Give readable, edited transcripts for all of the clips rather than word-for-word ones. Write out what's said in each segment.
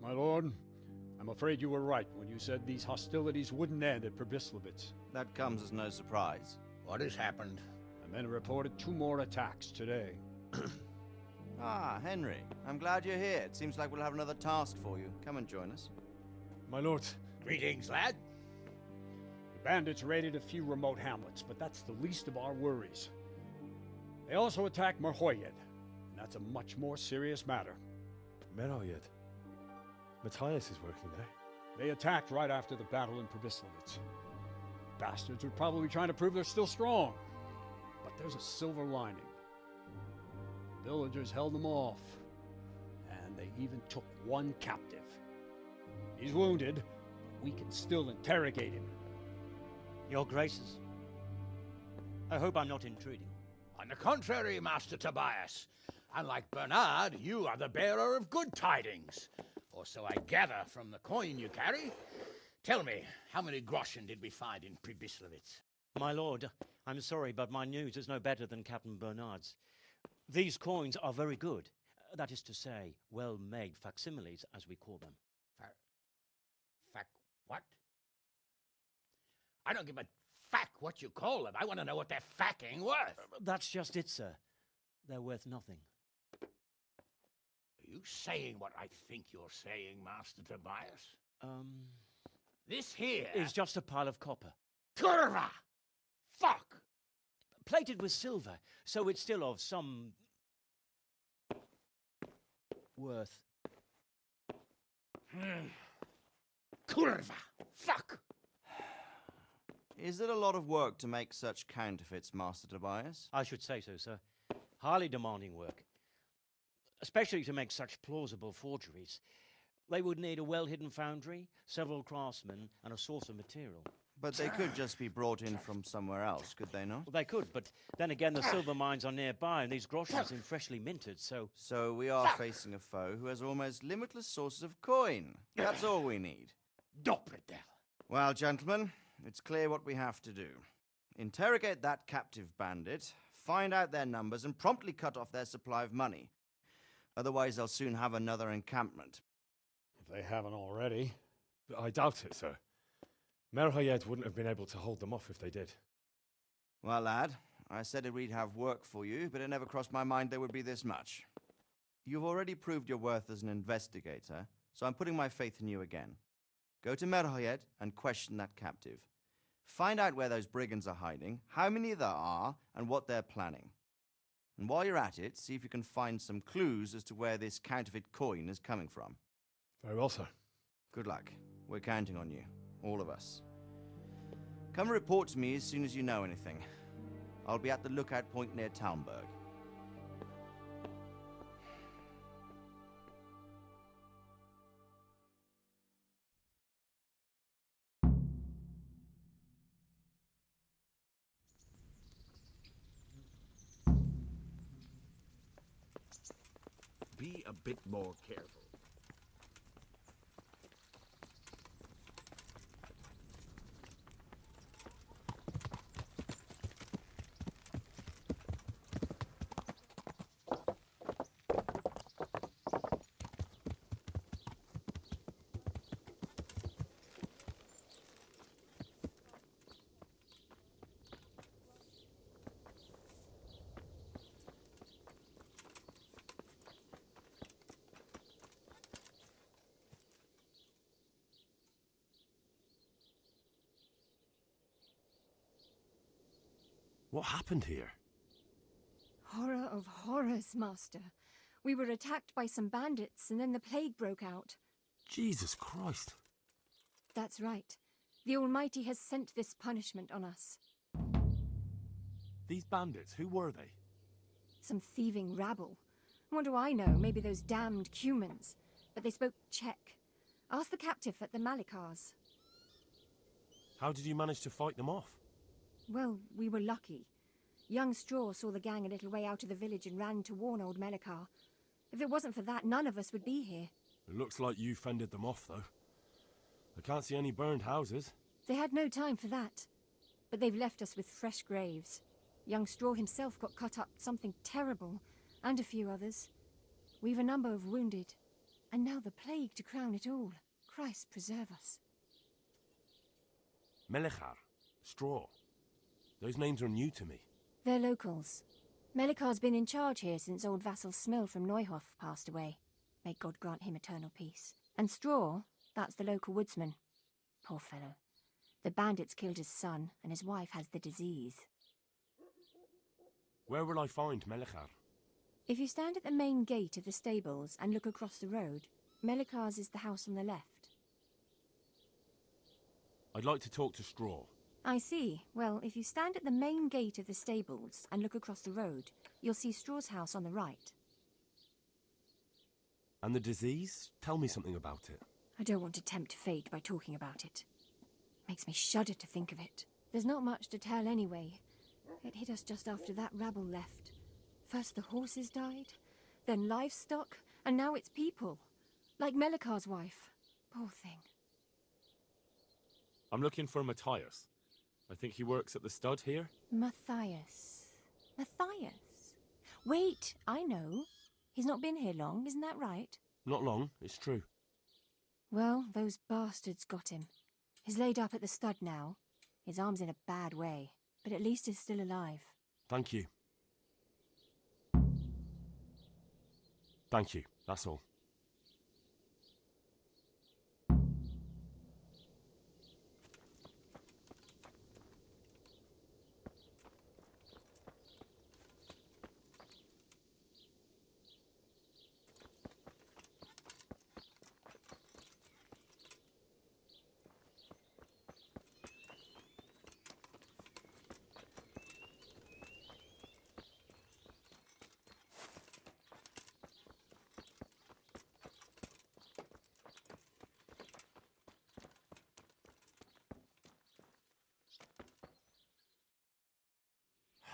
My lord, I'm afraid you were right when you said these hostilities wouldn't end at Pribyslavitz. That comes as no surprise. What has happened? The men reported 2 more attacks today. Ah, Henry. I'm glad you're here. It seems like we'll have another task for you. Come and join us. My lord. Greetings, lad. The bandits raided a few remote hamlets, but that's the least of our worries. They also attacked Merhojed, and that's a much more serious matter. Merhojed. Matthias is working there. They attacked right after the battle in Pribyslavitz. Bastards were probably trying to prove they're still strong. But there's a silver lining. The villagers held them off, and they even took 1 captive. He's wounded, but we can still interrogate him. Your Graces, I hope I'm not intruding. On the contrary, Master Tobias. Unlike Bernard, you are the bearer of good tidings. Or so I gather from the coin you carry. Tell me, how many groschen did we find in Pribyslavitz? My lord, I'm sorry, but my news is no better than Captain Bernard's. These coins are very good. That is to say, well-made facsimiles, as we call them. What? I don't give a fuck what you call them. I want to know what they're fucking worth. That's just it, sir. They're worth nothing. Are you saying what I think you're saying, Master Tobias? This here is just a pile of copper. Kurva! Fuck! Plated with silver, so it's still of some worth. Kurva! Fuck! Is it a lot of work to make such counterfeits, Master Tobias? I should say so, sir. Highly demanding work. Especially to make such plausible forgeries. They would need a well-hidden foundry, several craftsmen, and a source of material. But they could just be brought in from somewhere else, could they not? Well, they could, but then again, the silver mines are nearby, and these groschen seem freshly minted, so... So we are facing a foe who has almost limitless sources of coin. That's all we need. Doppeltel. Well, gentlemen, it's clear what we have to do. Interrogate that captive bandit, find out their numbers, and promptly cut off their supply of money. Otherwise, they'll soon have another encampment. If they haven't already. I doubt it, sir. Merhojed wouldn't have been able to hold them off if they did. Well, lad, I said we'd have work for you, but it never crossed my mind there would be this much. You've already proved your worth as an investigator, so I'm putting my faith in you again. Go to Merhojed and question that captive. Find out where those brigands are hiding, how many there are, and what they're planning. And while you're at it, see if you can find some clues as to where this counterfeit coin is coming from. Very well, sir. Good luck. We're counting on you. All of us. Come report to me as soon as you know anything. I'll be at the lookout point near Talmberg. Be a bit more careful. What happened here? Horror of horrors, Master. We were attacked by some bandits, and then the plague broke out. Jesus Christ. That's right. The Almighty has sent this punishment on us. These bandits, who were they? Some thieving rabble. What do I know? Maybe those damned Cumans. But they spoke Czech. Ask the captive at the Malikars. How did you manage to fight them off? Well, we were lucky. Young Straw saw the gang a little way out of the village and ran to warn old Melikar. If it wasn't for that, none of us would be here. It looks like you fended them off, though. I can't see any burned houses. They had no time for that. But they've left us with fresh graves. Young Straw himself got cut up something terrible, and a few others. We've a number of wounded. And now the plague to crown it all. Christ preserve us. Melechar, Straw. Those names are new to me. They're locals. Melikar's been in charge here since old vassal Smill from Neuhof passed away. May God grant him eternal peace. And Straw, that's the local woodsman. Poor fellow. The bandits killed his son, and his wife has the disease. Where will I find Melechar? If you stand at the main gate of the stables and look across the road, Melikar's is the house on the left. I'd like to talk to Straw. I see. Well, if you stand at the main gate of the stables and look across the road, you'll see Straw's house on the right. And the disease? Tell me something about it. I don't want to tempt fate by talking about it. Makes me shudder to think of it. There's not much to tell anyway. It hit us just after that rabble left. First the horses died, then livestock, and now it's people. Like Melikar's wife. Poor thing. I'm looking for Matthias. I think he works at the stud here. Matthias. Matthias? Wait, I know. He's not been here long, isn't that right? Not long, it's true. Well, those bastards got him. He's laid up at the stud now. His arm's in a bad way, but at least he's still alive. Thank you. Thank you, that's all.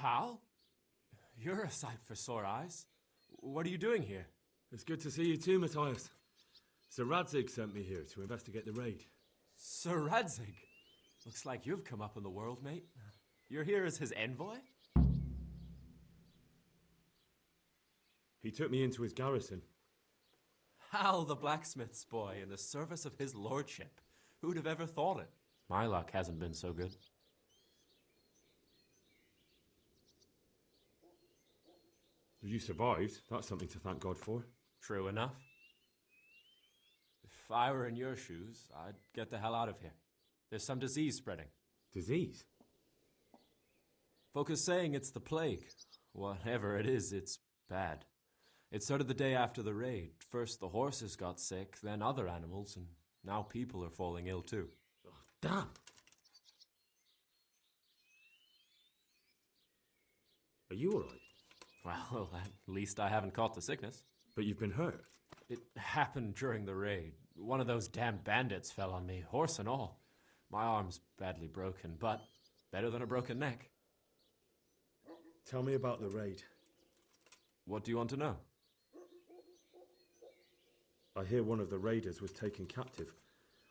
Hal? You're a sight for sore eyes. What are you doing here? It's good to see you too, Matthias. Sir Radzig sent me here to investigate the raid. Sir Radzig? Looks like you've come up in the world, mate. You're here as his envoy? He took me into his garrison. Hal, the blacksmith's boy, in the service of his lordship. Who'd have ever thought it? My luck hasn't been so good. You survived. That's something to thank God for. True enough. If I were in your shoes, I'd get the hell out of here. There's some disease spreading. Disease? Folk are saying it's the plague. Whatever it is, it's bad. It started the day after the raid. First the horses got sick, then other animals, and now people are falling ill too. Oh, damn! Are you alright? Well, at least I haven't caught the sickness. But you've been hurt. It happened during the raid. One of those damn bandits fell on me, horse and all. My arm's badly broken, but better than a broken neck. Tell me about the raid. What do you want to know? I hear one of the raiders was taken captive.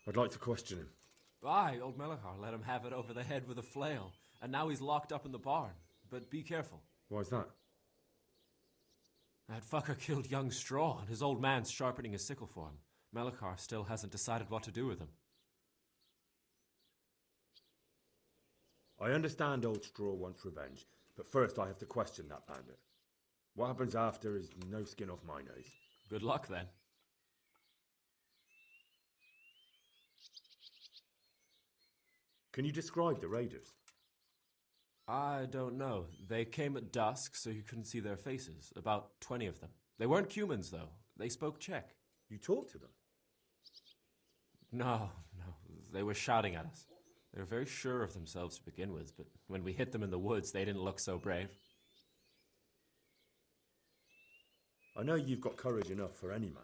I'd like to question him. Aye, old Melechar let him have it over the head with a flail, and now he's locked up in the barn. But be careful. Why's that? That fucker killed young Straw, and his old man's sharpening his sickle for him. Melechar still hasn't decided what to do with him. I understand old Straw wants revenge, but first I have to question that bandit. What happens after is no skin off my nose. Good luck, then. Can you describe the raiders? I don't know. They came at dusk, so you couldn't see their faces. About 20 of them. They weren't humans, though. They spoke Czech. You talked to them? No. They were shouting at us. They were very sure of themselves to begin with, but when we hit them in the woods, they didn't look so brave. I know you've got courage enough for any man,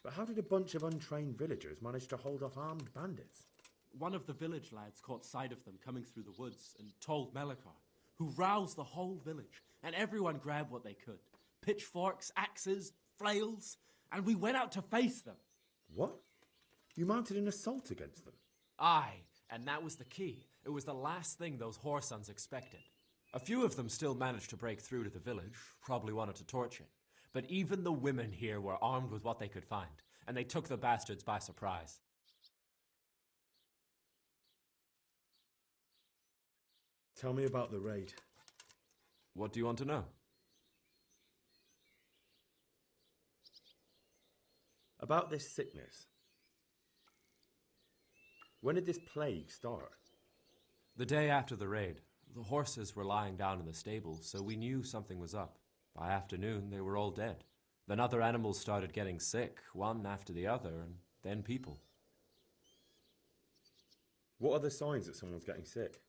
but how did a bunch of untrained villagers manage to hold off armed bandits? One of the village lads caught sight of them coming through the woods and told Melechar, who roused the whole village, and everyone grabbed what they could. Pitchforks, axes, flails, and we went out to face them. What? You mounted an assault against them? Aye, and that was the key. It was the last thing those whoresons expected. A few of them still managed to break through to the village, probably wanted to torch it. But even the women here were armed with what they could find, and they took the bastards by surprise. Tell me about the raid. What do you want to know? About this sickness. When did this plague start? The day after the raid. The horses were lying down in the stable, so we knew something was up. By afternoon, they were all dead. Then other animals started getting sick, one after the other, and then people. What are the signs that someone's getting sick?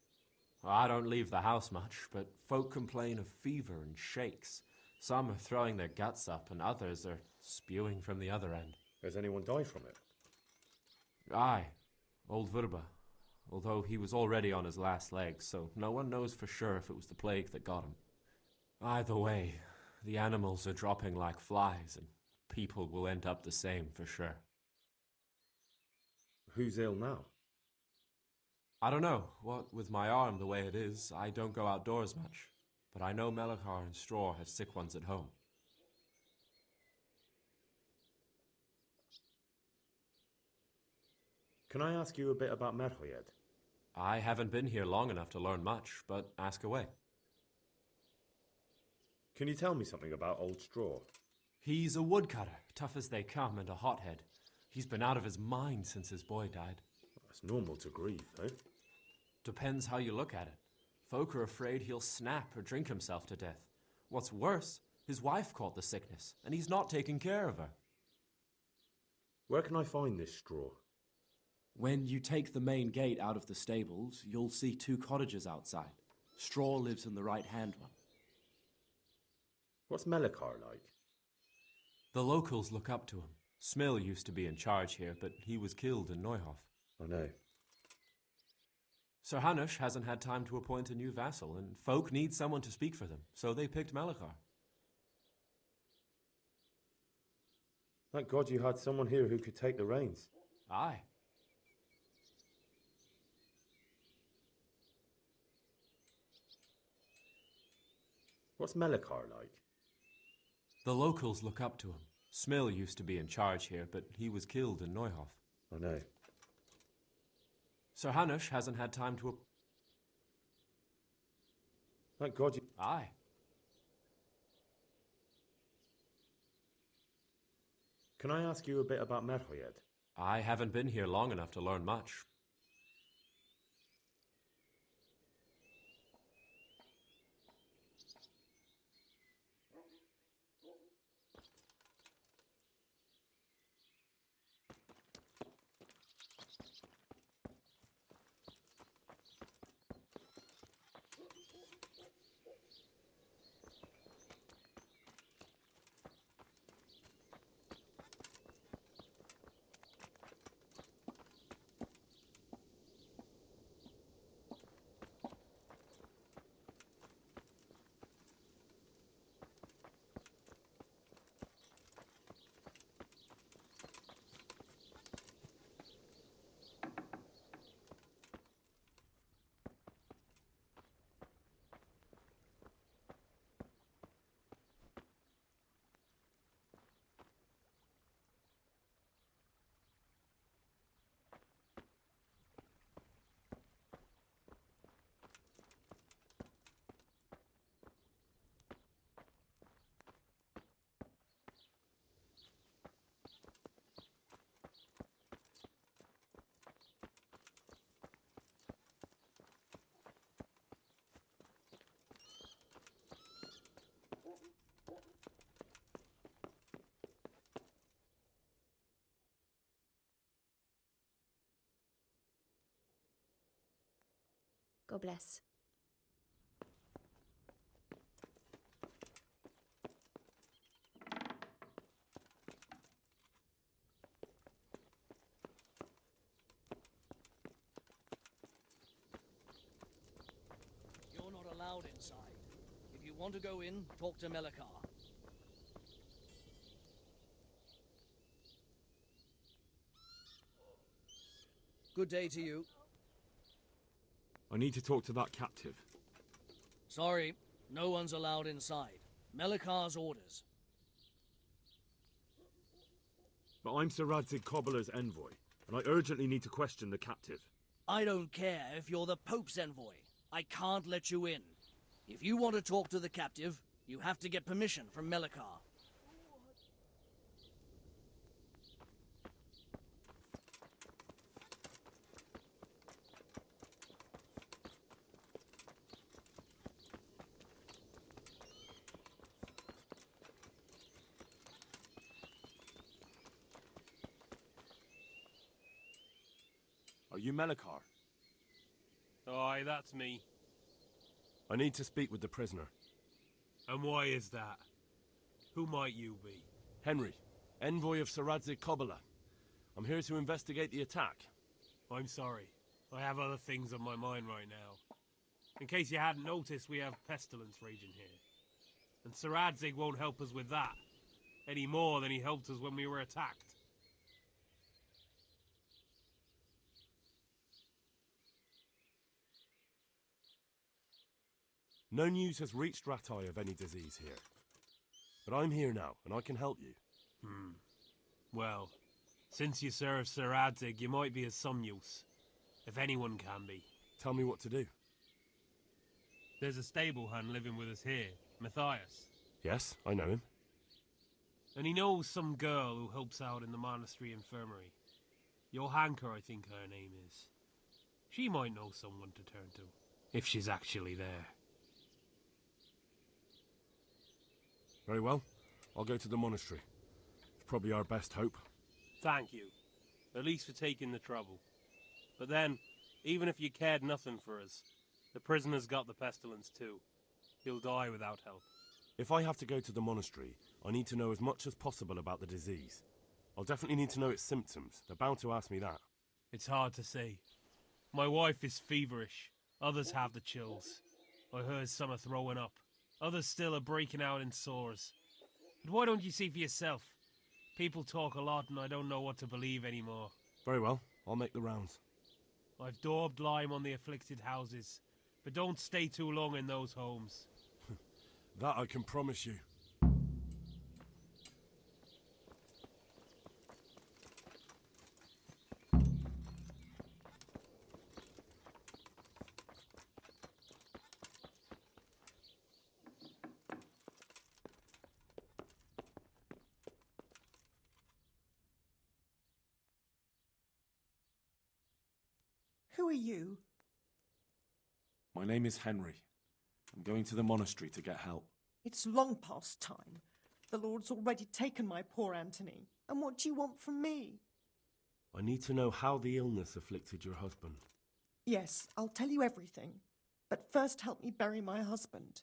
I don't leave the house much, but folk complain of fever and shakes. Some are throwing their guts up, and others are spewing from the other end. Has anyone died from it? Aye, old Verba. Although he was already on his last legs, so no one knows for sure if it was the plague that got him. Either way, the animals are dropping like flies, and people will end up the same for sure. Who's ill now? I don't know. What with my arm the way it is, I don't go outdoors much. But I know Melachar and Straw have sick ones at home. Can I ask you a bit about Merhojed? I haven't been here long enough to learn much, but ask away. Can you tell me something about Old Straw? He's a woodcutter, tough as they come, and a hothead. He's been out of his mind since his boy died. It's normal to grieve, though. Depends how you look at it. Folk are afraid he'll snap or drink himself to death. What's worse, his wife caught the sickness, and he's not taking care of her. Where can I find this Straw? When you take the main gate out of the stables, you'll see 2 cottages outside. Straw lives in the right-hand one. What's Melachar like? The locals look up to him. Smill used to be in charge here, but he was killed in Neuhof. I know. Sir Hanush hasn't had time to appoint a new vassal, and folk need someone to speak for them, so they picked Melachar. Thank God you had someone here who could take the reins. Aye. What's Melachar like? The locals look up to him. Smill used to be in charge here, but he was killed in Neuhof. I know. Sir Hanush hasn't had time to... Thank God you... Aye. Can I ask you a bit about Merhojed? I haven't been here long enough to learn much. God bless. You're not allowed inside. If you want to go in, talk to Melachar. Good day to you. I need to talk to that captive. Sorry, no one's allowed inside. Melachar's orders. But I'm Sir Radzig Cobbler's envoy, and I urgently need to question the captive. I don't care if you're the Pope's envoy. I can't let you in. If you want to talk to the captive, you have to get permission from Melikar. Are you Melikar? Aye, that's me. I need to speak with the prisoner. And why is that? Who might you be? Henry, envoy of Sir Radzig Cobbler. I'm here to investigate the attack. I'm sorry. I have other things on my mind right now. In case you hadn't noticed, we have pestilence raging here. And Sir Radzig won't help us with that, any more than he helped us when we were attacked. No news has reached Ratai of any disease here. But I'm here now, and I can help you. Well, since you serve Sir Radzig, you might be of some use. If anyone can be. Tell me what to do. There's a stable hand living with us here, Matthias. Yes, I know him. And he knows some girl who helps out in the monastery infirmary. Johanka, I think her name is. She might know someone to turn to, if she's actually there. Very well. I'll go to the monastery. It's probably our best hope. Thank you. At least for taking the trouble. But then, even if you cared nothing for us, the prisoner's got the pestilence too. He'll die without help. If I have to go to the monastery, I need to know as much as possible about the disease. I'll definitely need to know its symptoms. They're bound to ask me that. It's hard to say. My wife is feverish. Others have the chills. I heard some are throwing up. Others still are breaking out in sores. But why don't you see for yourself? People talk a lot and I don't know what to believe anymore. Very well. I'll make the rounds. I've daubed lime on the afflicted houses, but don't stay too long in those homes. That I can promise you. Who are you? My name is Henry. I'm going to the monastery to get help. It's long past time. The Lord's already taken my poor Anthony. And what do you want from me? I need to know how the illness afflicted your husband. Yes, I'll tell you everything. But first help me bury my husband.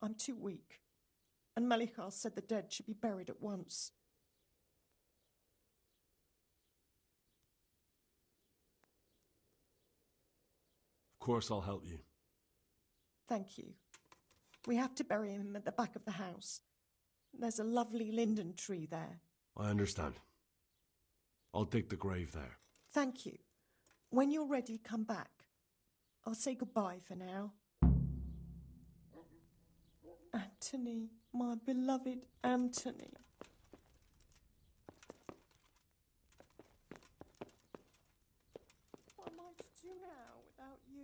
I'm too weak. And Melikar said the dead should be buried at once. Of course I'll help you. Thank you. We have to bury him at the back of the house. There's a lovely linden tree there. I understand. I'll dig the grave there. Thank you. When you're ready, come back. I'll say goodbye for now. Anthony, my beloved Anthony. What am I to do now without you?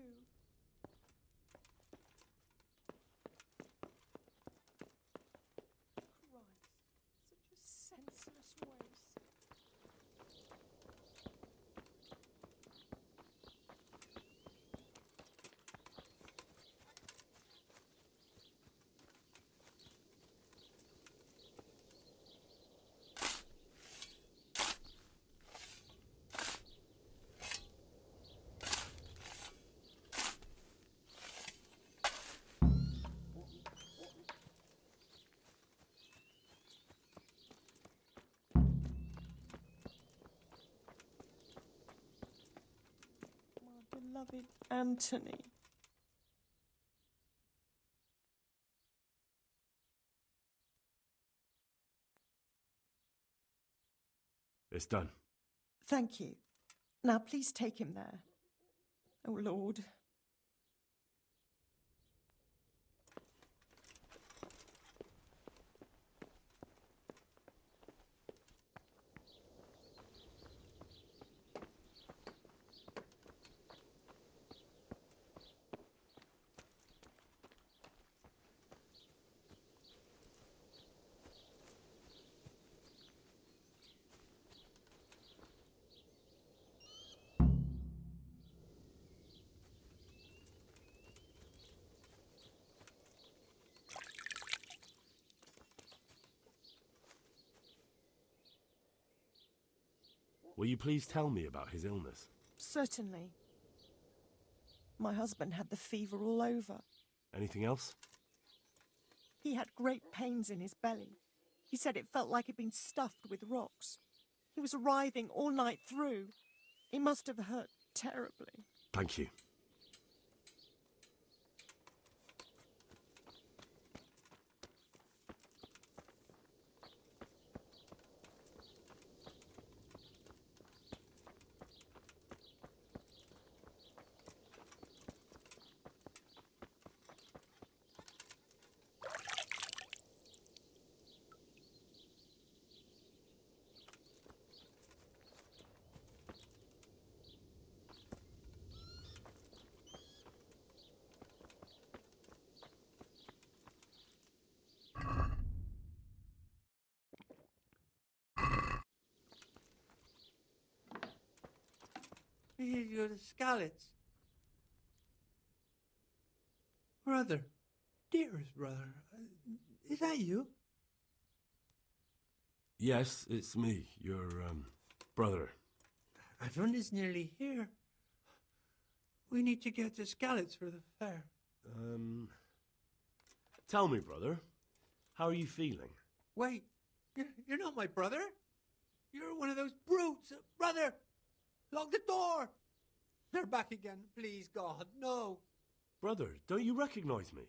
Christ, such a senseless waste. Beloved Anthony. It's done. Thank you. Now please take him there. Oh, Lord. Will you please tell me about his illness? Certainly. My husband had the fever all over. Anything else? He had great pains in his belly. He said it felt like he'd been stuffed with rocks. He was writhing all night through. It must have hurt terribly. Thank you. You're the Scallots. Brother, dearest brother, is that you? Yes, it's me, your, brother. Everyone is nearly here. We need to get the Scallots for the fair. Tell me, brother, how are you feeling? Wait, you're not my brother? You're one of those brutes. Brother, lock the door. They're back again. Please, God, no. Brother, don't you recognize me?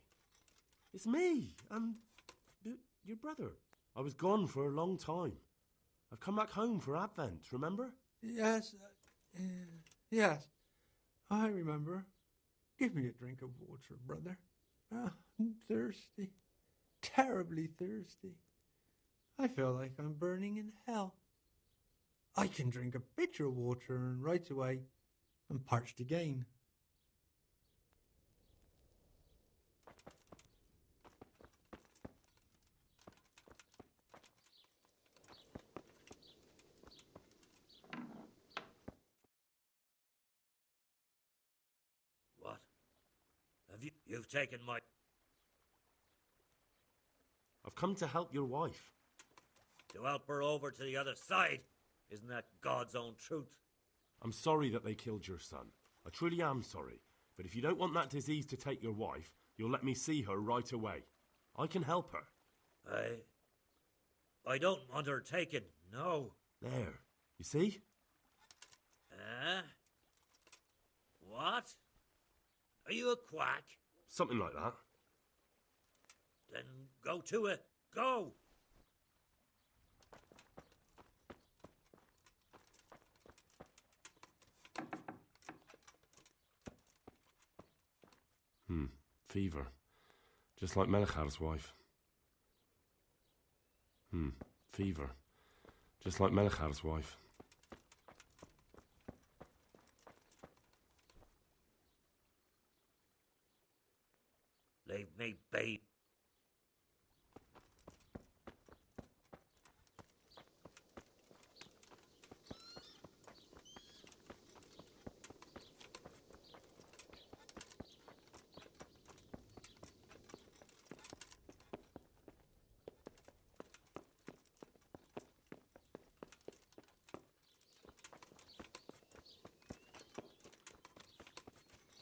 It's me. I'm your brother. I was gone for a long time. I've come back home for Advent, remember? Yes, yes, I remember. Give me a drink of water, brother. I'm thirsty, terribly thirsty. I feel like I'm burning in hell. I can drink a pitcher of water and right away I'm parched again. What? You've taken my... I've come to help your wife. To help her over to the other side? Isn't that God's own truth? I'm sorry that they killed your son. I truly am sorry. But if you don't want that disease to take your wife, you'll let me see her right away. I can help her. I don't want her taken, no. There. You see? What? Are you a quack? Something like that. Then go to it. Go! Fever. Just like Melchor's wife. Fever. Just like Melchor's wife. Leave me be.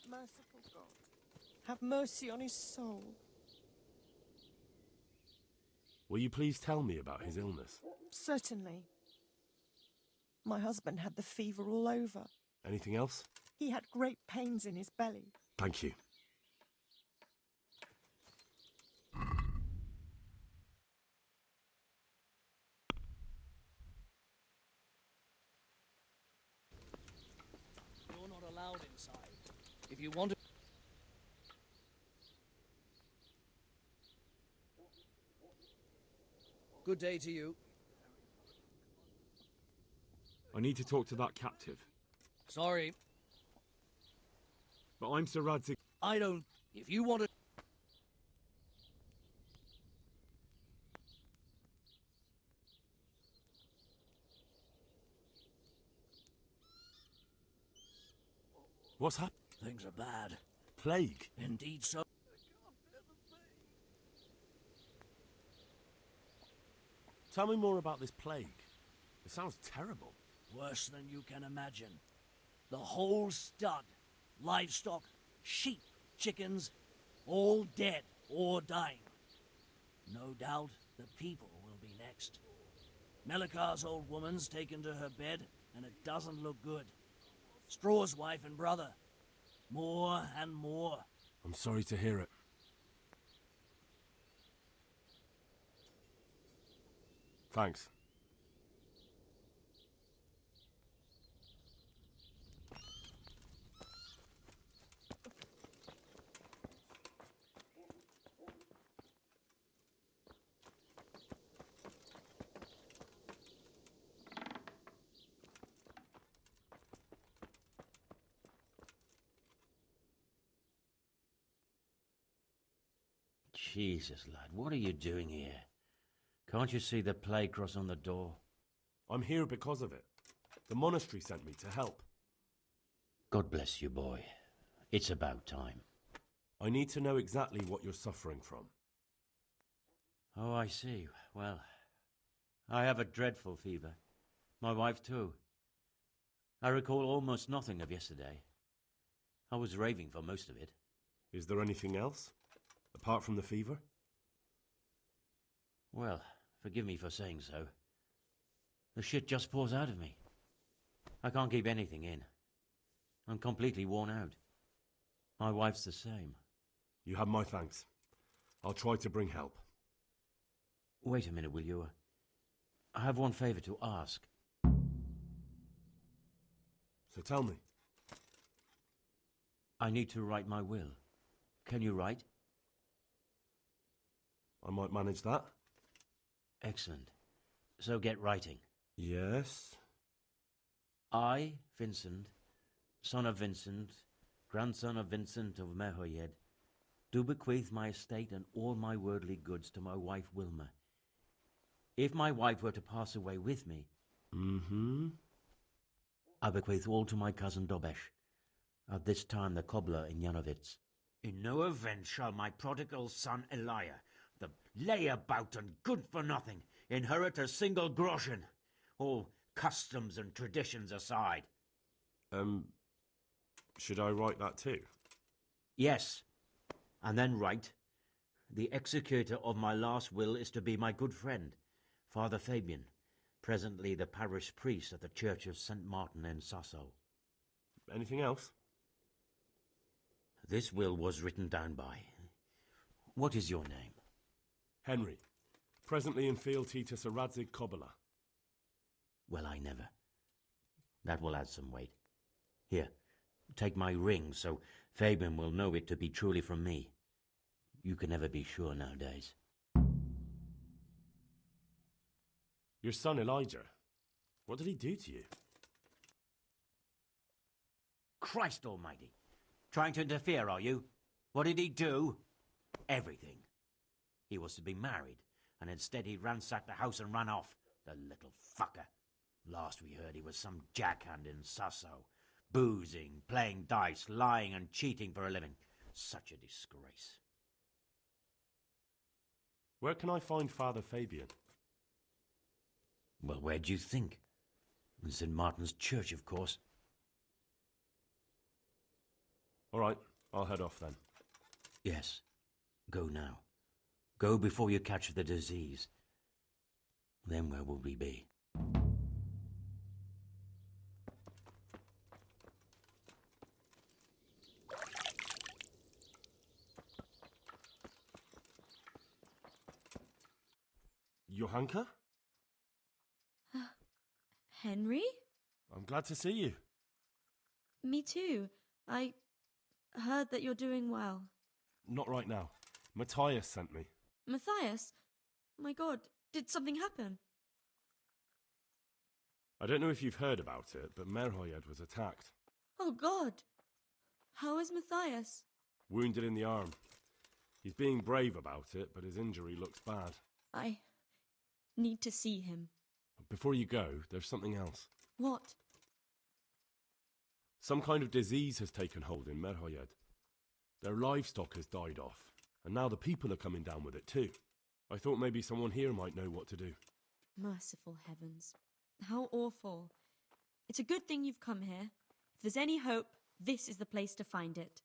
Merciful God, have mercy on his soul. Will you please tell me about his illness? Certainly. My husband had the fever all over. Anything else? He had great pains in his belly. Thank you. You're not allowed inside. If you want to... Good day to you. I need to talk to that captive. Sorry. But I'm Sir Radzig. I don't... If you want to... What's happened? Things are bad. Plague? Indeed so. Tell me more about this plague. It sounds terrible. Worse than you can imagine. The whole stud, livestock, sheep, chickens, all dead or dying. No doubt the people will be next. Melikar's old woman's taken to her bed, and it doesn't look good. Straw's wife and brother. More and more. I'm sorry to hear it. Thanks. Jesus, lad, what are you doing here? Can't you see the plague cross on the door? I'm here because of it. The monastery sent me to help. God bless you, boy. It's about time. I need to know exactly what you're suffering from. Oh, I see. Well, I have a dreadful fever. My wife, too. I recall almost nothing of yesterday. I was raving for most of it. Is there anything else? Apart from the fever? Well, forgive me for saying so. The shit just pours out of me. I can't keep anything in. I'm completely worn out. My wife's the same. You have my thanks. I'll try to bring help. Wait a minute, will you? I have one favor to ask. So tell me. I need to write my will. Can you write? I might manage that. Excellent. So get writing. Yes? I, Vincent, son of Vincent, grandson of Vincent of Merhojed, do bequeath my estate and all my worldly goods to my wife Wilma. If my wife were to pass away with me, I bequeath all to my cousin Dobesh, at this time the cobbler in Janovitz. In no event shall my prodigal son Elia, the layabout and good-for-nothing, inherit a single groschen, all customs and traditions aside. Should I write that too? Yes, and then write, the executor of my last will is to be my good friend, Father Fabian, presently the parish priest at the Church of St. Martin in Sasso. Anything else? This will was written down by. What is your name? Henry, presently in fealty to Sir Radzig Kobyla. Well, I never. That will add some weight. Here, take my ring, so Fabian will know it to be truly from me. You can never be sure nowadays. Your son Elijah, what did he do to you? Christ almighty! Trying to interfere, are you? What did he do? Everything. He was to be married, and instead he ransacked the house and ran off. The little fucker. Last we heard he was some jackhand in Sasso. Boozing, playing dice, lying and cheating for a living. Such a disgrace. Where can I find Father Fabian? Well, where do you think? In St. Martin's Church, of course. All right, I'll head off then. Yes. Go now. Go before you catch the disease. Then where will we be? Johanka? Henry? I'm glad to see you. Me too. I heard that you're doing well. Not right now. Matthias sent me. Matthias? My God, did something happen? I don't know if you've heard about it, but Merhojed was attacked. Oh God. How is Matthias? Wounded in the arm. He's being brave about it, but his injury looks bad. I need to see him. Before you go, there's something else. What? Some kind of disease has taken hold in Merhojed. Their livestock has died off, and now the people are coming down with it too. I thought maybe someone here might know what to do. Merciful heavens. How awful. It's a good thing you've come here. If there's any hope, this is the place to find it.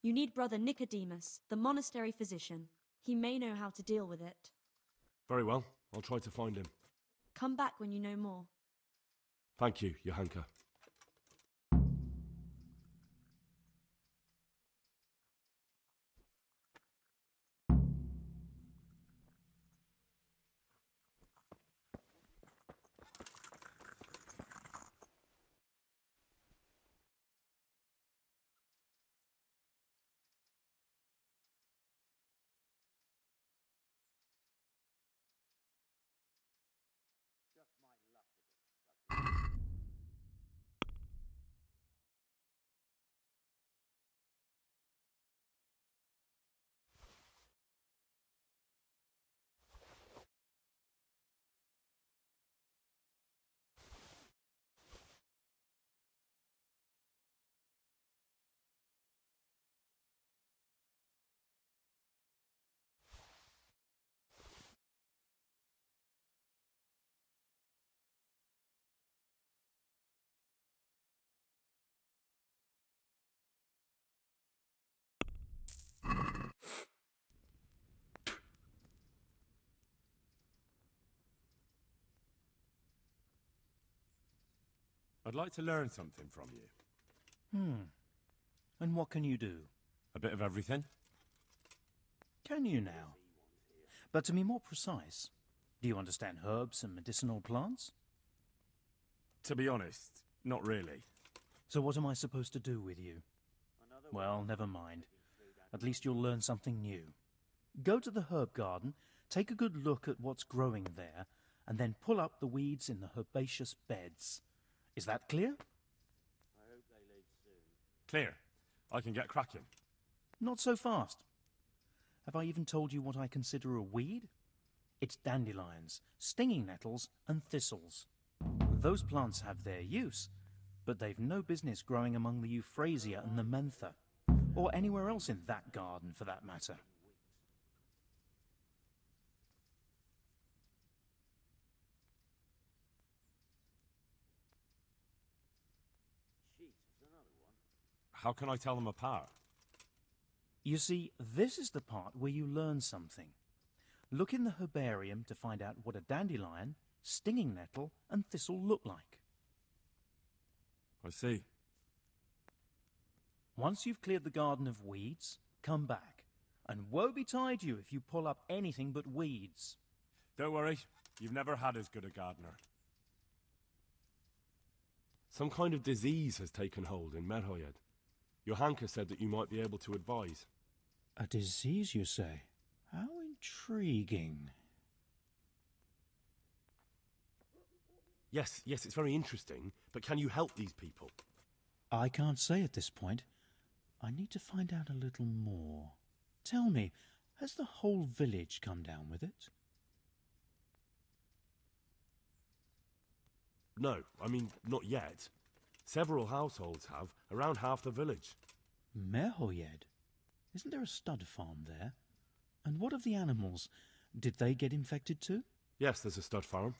You need Brother Nicodemus, the monastery physician. He may know how to deal with it. Very well. I'll try to find him. Come back when you know more. Thank you, Johanka. I'd like to learn something from you. And what can you do? A bit of everything. Can you now? But to be more precise, do you understand herbs and medicinal plants? To be honest, not really. So what am I supposed to do with you? Well, never mind. At least you'll learn something new. Go to the herb garden, take a good look at what's growing there, and then pull up the weeds in the herbaceous beds. Is that clear? Clear. I can get cracking. Not so fast. Have I even told you what I consider a weed? It's dandelions, stinging nettles, and thistles. Those plants have their use, but they've no business growing among the euphrasia and the mentha, or anywhere else in that garden for that matter. How can I tell them apart? You see, this is the part where you learn something. Look in the herbarium to find out what a dandelion, stinging nettle, and thistle look like. I see. Once you've cleared the garden of weeds, come back. And woe betide you if you pull up anything but weeds. Don't worry, you've never had as good a gardener. Some kind of disease has taken hold in Merhojed. Johanka said that you might be able to advise. A disease, you say? How intriguing. Yes, it's very interesting, but can you help these people? I can't say at this point. I need to find out a little more. Tell me, has the whole village come down with it? No, I mean, not yet. Several households have, around half the village. Merhojed? Isn't there a stud farm there? And what of the animals? Did they get infected too? Yes, there's a stud farm.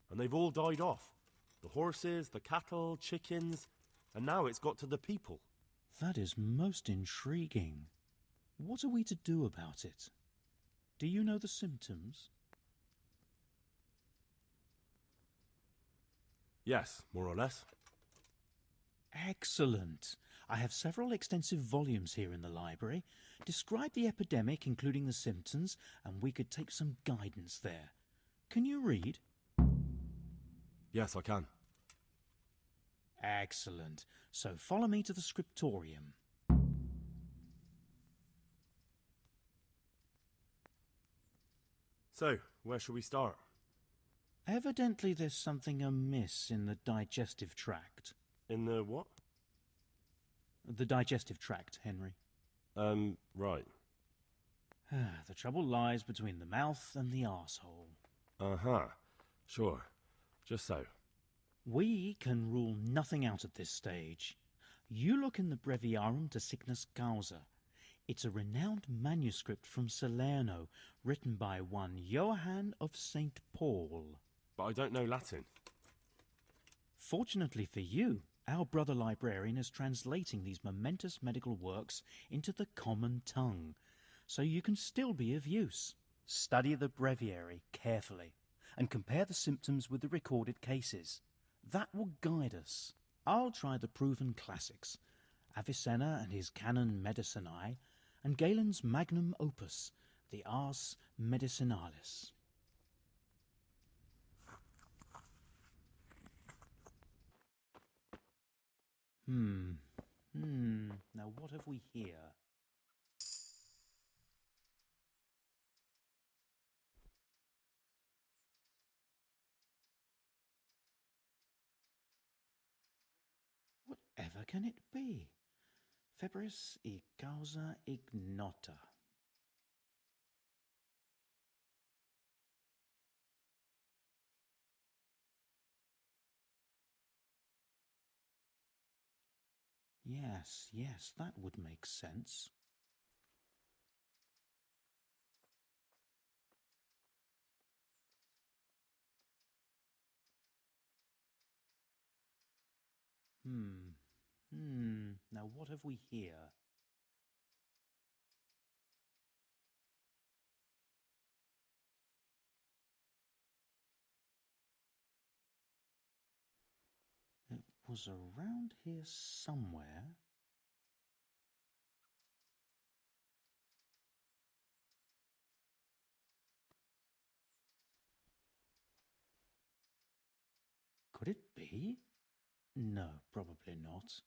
And they've all died off. The horses, the cattle, chickens, and now it's got to the people. That is most intriguing. What are we to do about it? Do you know the symptoms? Yes, more or less. Excellent. I have several extensive volumes here in the library. Describe the epidemic, including the symptoms, and we could take some guidance there. Can you read? Yes, I can. Excellent. So follow me to the scriptorium. So, where shall we start? Evidently there's something amiss in the digestive tract. In the what? The digestive tract, Henry. Right. The trouble lies between the mouth and the arsehole. Uh-huh. Sure. Just so. We can rule nothing out at this stage. You look in the Breviarum de Sickness Causa. It's a renowned manuscript from Salerno, written by one Johann of St. Paul. but I don't know Latin. Fortunately for you, our brother librarian is translating these momentous medical works into the common tongue, so you can still be of use. Study the breviary carefully and compare the symptoms with the recorded cases. That will guide us. I'll try the proven classics, Avicenna and his Canon Medicinae, and Galen's magnum opus, the Ars Medicinalis. Now what have we here? Whatever can it be? Febris e causa ignota. Yes, that would make sense. Now what have we here? It was around here somewhere. Could it be? No, probably not.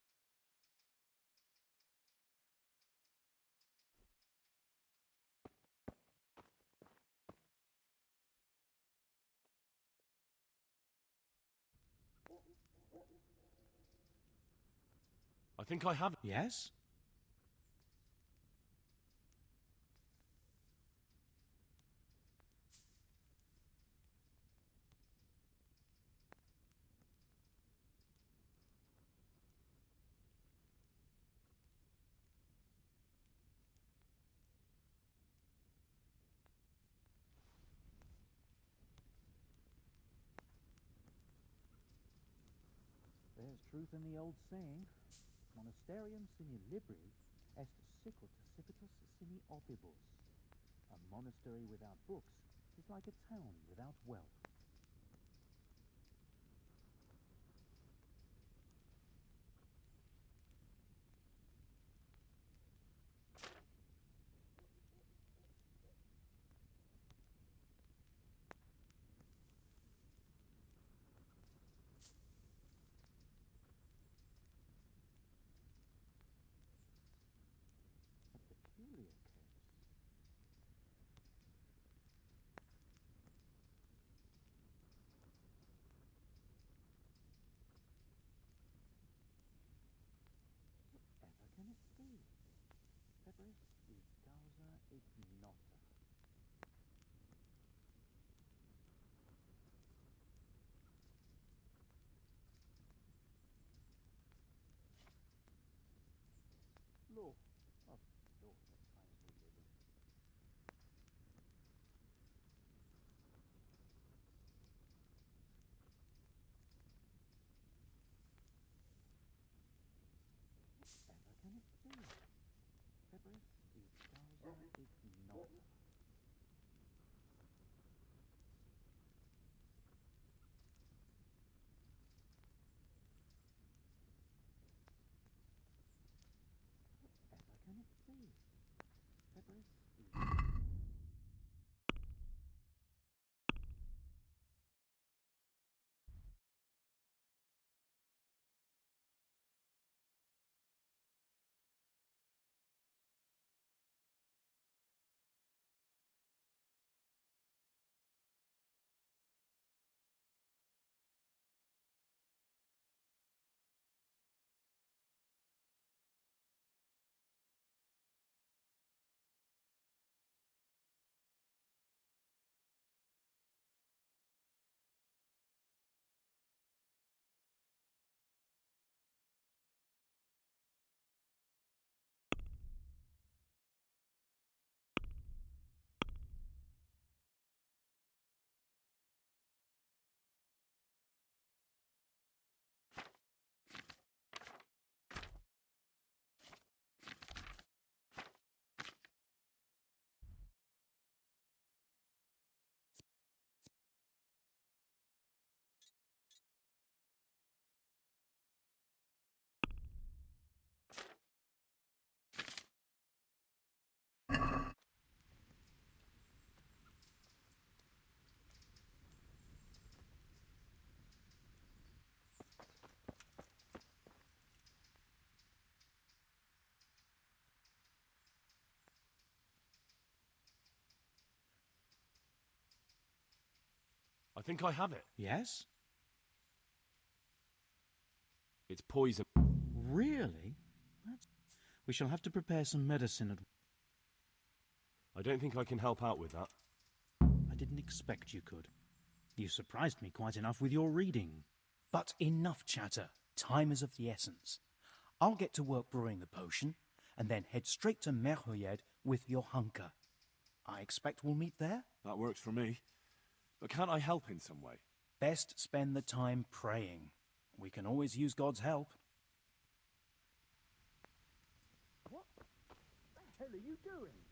I think I have. Yes? There's truth in the old saying, monasterium sine libri est sicut civitas sine opibus. A monastery without books is like a town without wealth. A peculiar case. Whatever can it be? Febris e causa ignota. Lord, oh, Lord, what times we live in. Whatever can it be? Febris e causa ignota. Whatever can it be? Febris e I think I have it. Yes? It's poison. Really? We shall have to prepare some medicine at... I don't think I can help out with that. I didn't expect you could. You surprised me quite enough with your reading. But enough chatter. Time is of the essence. I'll get to work brewing the potion, and then head straight to Merhojed with your hunker. I expect we'll meet there? That works for me. But can't I help in some way? Best spend the time praying. We can always use God's help. What the hell are you doing?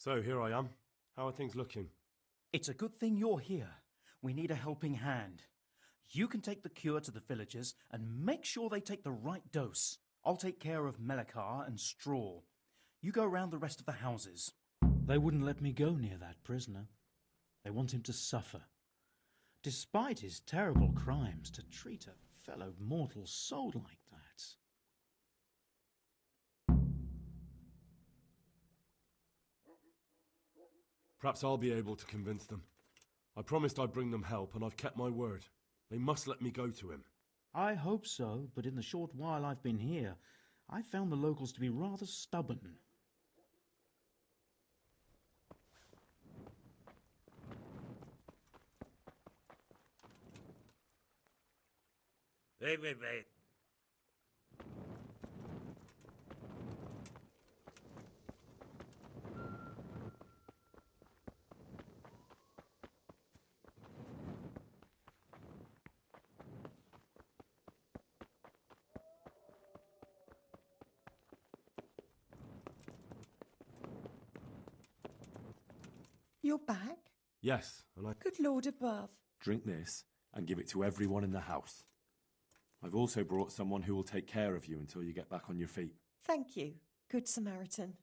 So, here I am. How are things looking? It's a good thing you're here. We need a helping hand. You can take the cure to the villagers and make sure they take the right dose. I'll take care of Melekar and Straw. You go round the rest of the houses. They wouldn't let me go near that prisoner. They want him to suffer. Despite his terrible crimes, to treat a fellow mortal soul like that. Perhaps I'll be able to convince them. I promised I'd bring them help, and I've kept my word. They must let me go to him. I hope so, but in the short while I've been here, I've found the locals to be rather stubborn. Wait. You're back? Yes, and I Good Lord above. drink this and give it to everyone in the house. I've also brought someone who will take care of you until you get back on your feet. Thank you, Good Samaritan.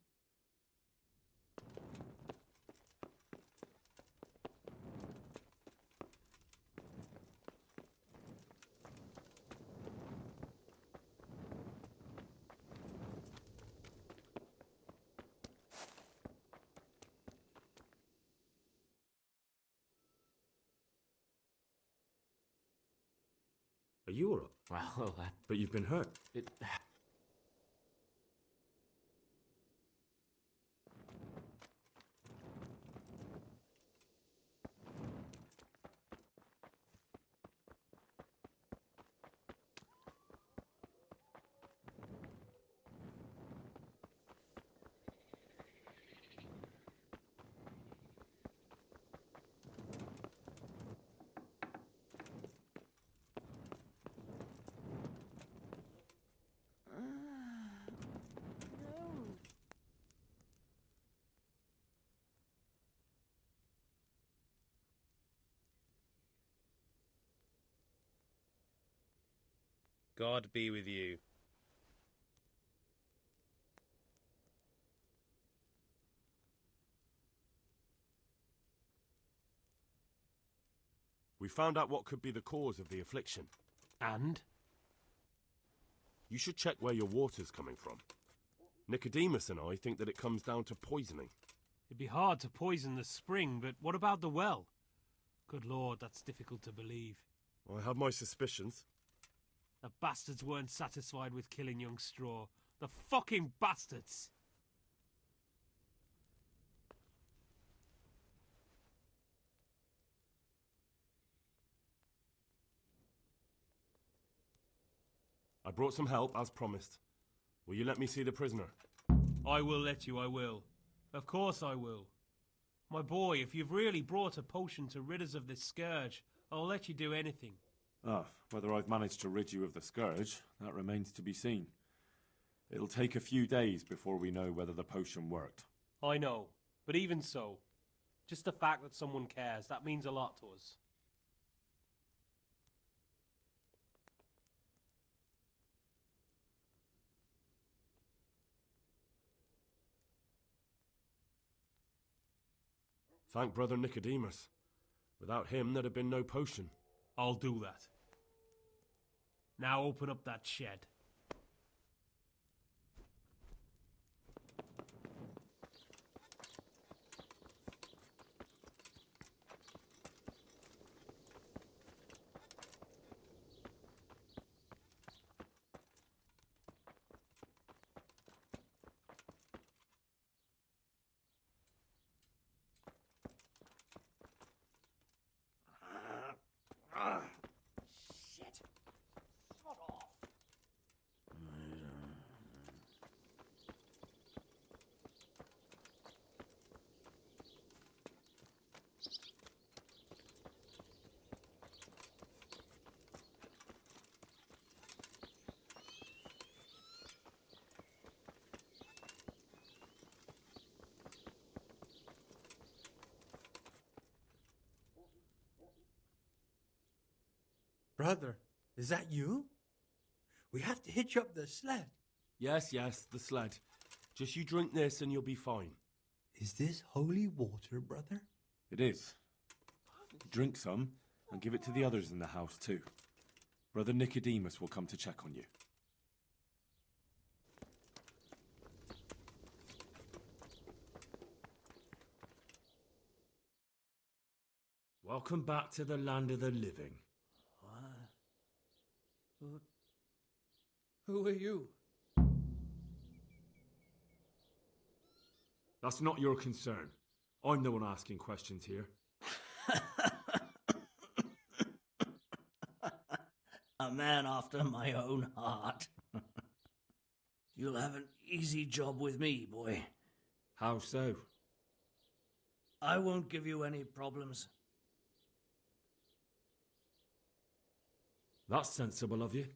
Are you alright? Well, But you've been hurt. God be with you. We found out what could be the cause of the affliction. And? You should check where your water's coming from. Nicodemus and I think that it comes down to poisoning. It'd be hard to poison the spring, but what about the well? Good Lord, that's difficult to believe. I have my suspicions. The bastards weren't satisfied with killing young Straw. The fucking bastards! I brought some help, as promised. Will you let me see the prisoner? I will let you, I will. Of course I will. My boy, if you've really brought a potion to rid us of this scourge, I'll let you do anything. Whether I've managed to rid you of the scourge, that remains to be seen. It'll take a few days before we know whether the potion worked. I know, but even so, just the fact that someone cares, that means a lot to us. Thank Brother Nicodemus. Without him, there'd have been no potion. I'll do that. Now open up that shed. Shit. Sod off. Brother, is that you? We have to hitch up the sled. Yes, the sled. Just you drink this and you'll be fine. Is this holy water, brother? It is. Drink some and give it to the others in the house too. Brother Nicodemus will come to check on you. Welcome back to the land of the living. Who are you? That's not your concern. I'm the one asking questions here. A man after my own heart. You'll have an easy job with me, boy. How so? I won't give you any problems. That's sensible of you.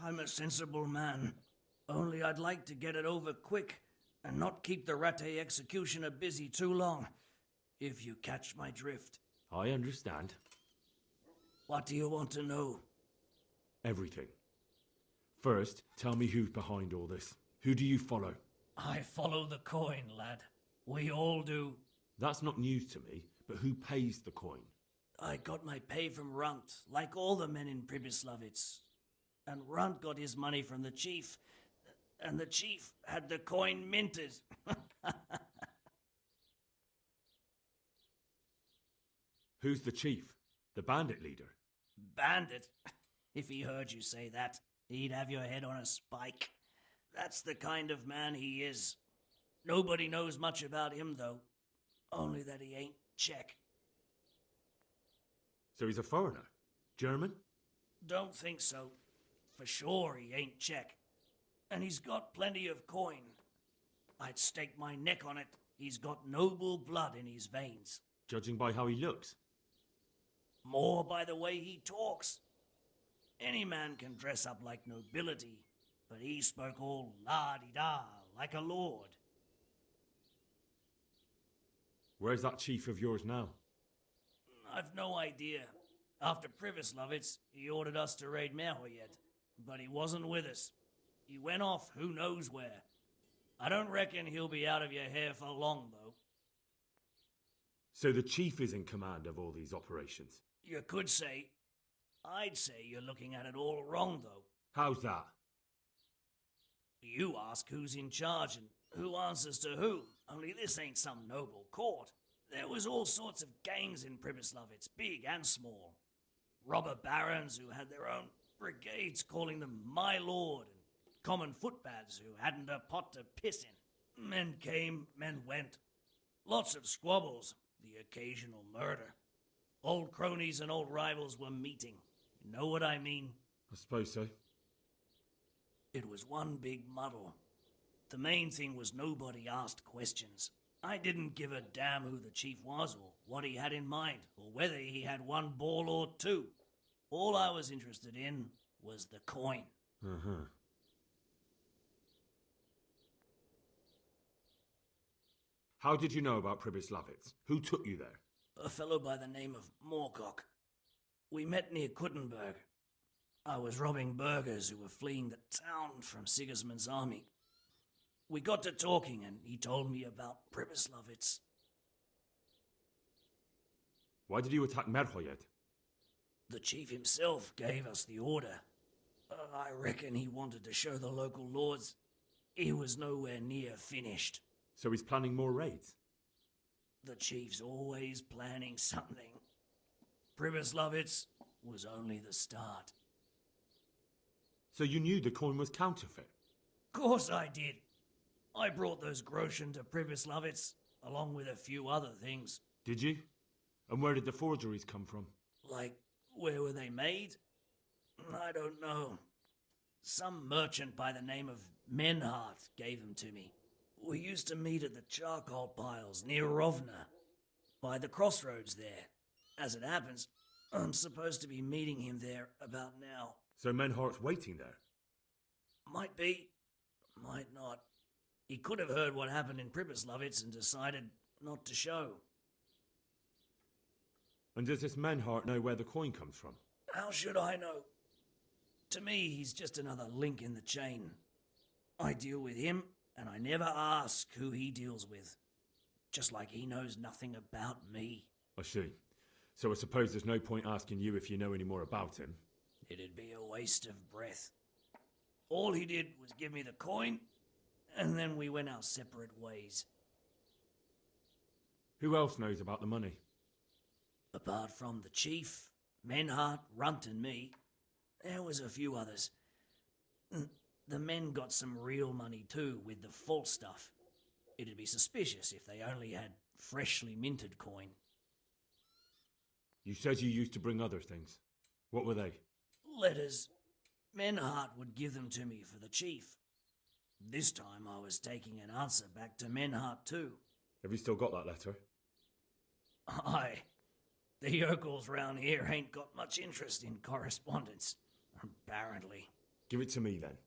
I'm a sensible man. Only I'd like to get it over quick and not keep the Rate executioner busy too long, if you catch my drift. I understand. What do you want to know? Everything. First, tell me who's behind all this. Who do you follow? I follow the coin, lad. We all do. That's not news to me, but who pays the coin? I got my pay from Runt, like all the men in Pribyslavitz. And Runt got his money from the chief, and the chief had the coin minted. Who's the chief? The bandit leader? Bandit? If he heard you say that, he'd have your head on a spike. That's the kind of man he is. Nobody knows much about him, though. Only that he ain't Czech. So he's a foreigner? German? Don't think so. For sure he ain't Czech. And he's got plenty of coin. I'd stake my neck on it. He's got noble blood in his veins. Judging by how he looks? More by the way he talks. Any man can dress up like nobility, but he spoke all la-di-da, like a lord. Where's that chief of yours now? I've no idea. After Privislovitz, he ordered us to raid Merhojed, but he wasn't with us. He went off who knows where. I don't reckon he'll be out of your hair for long, though. So the chief is in command of all these operations? You could say. I'd say you're looking at it all wrong, though. How's that? You ask who's in charge and who answers to who, only this ain't some noble court. There was all sorts of gangs in Privislovitz, big and small. Robber barons who had their own brigades calling them my lord, and common footpads who hadn't a pot to piss in. Men came, men went. Lots of squabbles, the occasional murder. Old cronies and old rivals were meeting. You know what I mean? I suppose so. It was one big muddle. The main thing was nobody asked questions. I didn't give a damn who the chief was or what he had in mind or whether he had one ball or two. All I was interested in was the coin. Uh-huh. How did you know about Privislovitz? Who took you there? A fellow by the name of Moorcock. We met near Kuttenberg. I was robbing burghers who were fleeing the town from Sigismund's army. We got to talking and he told me about Privislovitz. Why did you attack Merhojed? The chief himself gave us the order. I reckon he wanted to show the local lords he was nowhere near finished. So he's planning more raids? The chief's always planning something. Privislovitz was only the start. So you knew the coin was counterfeit? Course I did. I brought those groschen to Privislovitz, along with a few other things. Did you? And where did the forgeries come from? Like, where were they made? I don't know. Some merchant by the name of Menhart gave them to me. We used to meet at the charcoal piles near Rovna, by the crossroads there. As it happens, I'm supposed to be meeting him there about now. So Menhart's waiting there? Might be, might not. He could have heard what happened in Privislovitz and decided not to show. And does this Menhart know where the coin comes from? How should I know? To me, he's just another link in the chain. I deal with him, and I never ask who he deals with. Just like he knows nothing about me. I see. So I suppose there's no point asking you if you know any more about him. It'd be a waste of breath. All he did was give me the coin, and then we went our separate ways. Who else knows about the money? Apart from the chief, Menhart, Runt and me, there was a few others. The men got some real money too, with the false stuff. It'd be suspicious if they only had freshly minted coin. You said you used to bring other things. What were they? Letters. Menhart would give them to me for the chief. This time I was taking an answer back to Menhart too. Have you still got that letter? Aye. The yokels round here ain't got much interest in correspondence, apparently. Give it to me then.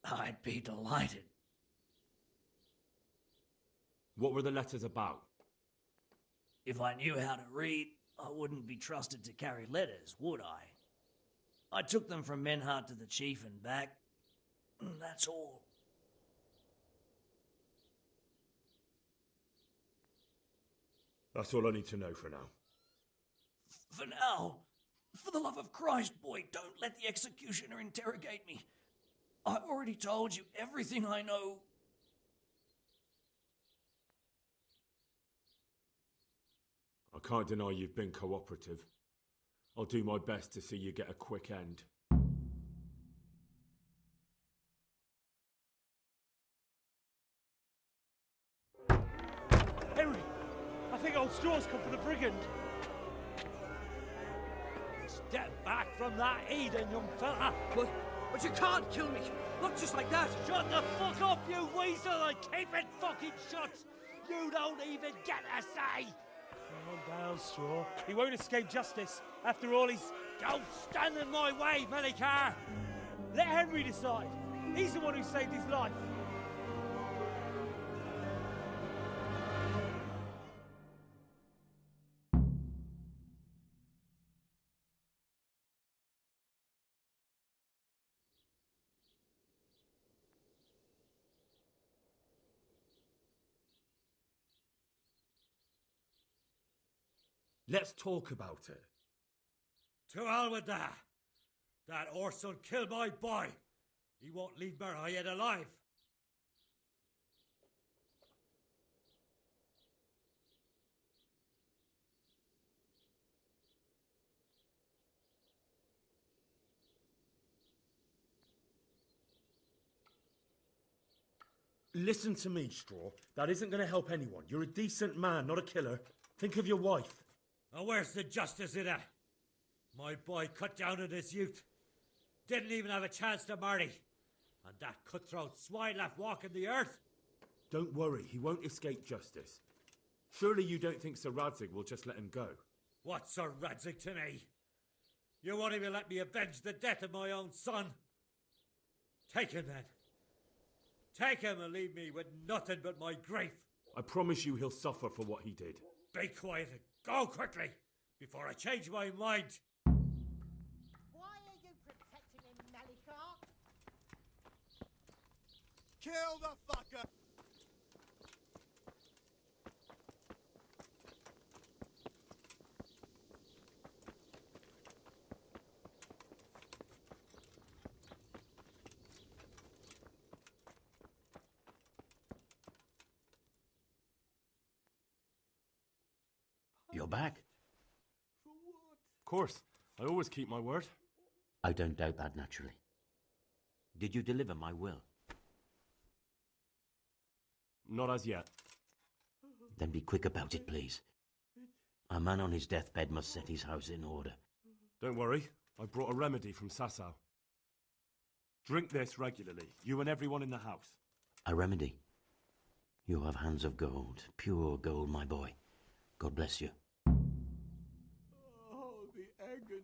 I'd be delighted. What were the letters about? If I knew how to read, I wouldn't be trusted to carry letters, would I? I took them from Menhart to the chief and back. That's all. That's all I need to know for now. For now, for the love of Christ, boy, don't let the executioner interrogate me. I've already told you everything I know. I can't deny you've been cooperative. I'll do my best to see you get a quick end. Henry! I think old Straw's come for the brigand. Step back from that Eden, young fella. But you can't kill me. Not just like that. Shut the fuck up, you weasel, and keep it fucking shut. You don't even get a say. Calm down, Straw. He won't escape justice. After all, he's... Don't stand in my way, Melikar. Let Henry decide. He's the one who saved his life. Let's talk about it. To hell with that. That horse will kill my boy. He won't leave Merhojed alive. Listen to me, Straw. That isn't going to help anyone. You're a decent man, not a killer. Think of your wife. Now where's the justice in that? My boy cut down in his youth. Didn't even have a chance to marry. And that cutthroat swine left walking the earth. Don't worry, he won't escape justice. Surely you don't think Sir Radzig will just let him go? What's Sir Radzig to me? You won't even let me avenge the death of my own son. Take him then. Take him and leave me with nothing but my grief. I promise you he'll suffer for what he did. Be quiet and go quickly before I change my mind. Why are you protecting him, Melikar? Kill the fucker! You're back? Of course. I always keep my word. I don't doubt that, naturally. Did you deliver my will? Not as yet. Then be quick about it, please. A man on his deathbed must set his house in order. Don't worry. I brought a remedy from Sasau. Drink this regularly, you and everyone in the house. A remedy? You have hands of gold, pure gold, my boy. God bless you. Oh, the agony.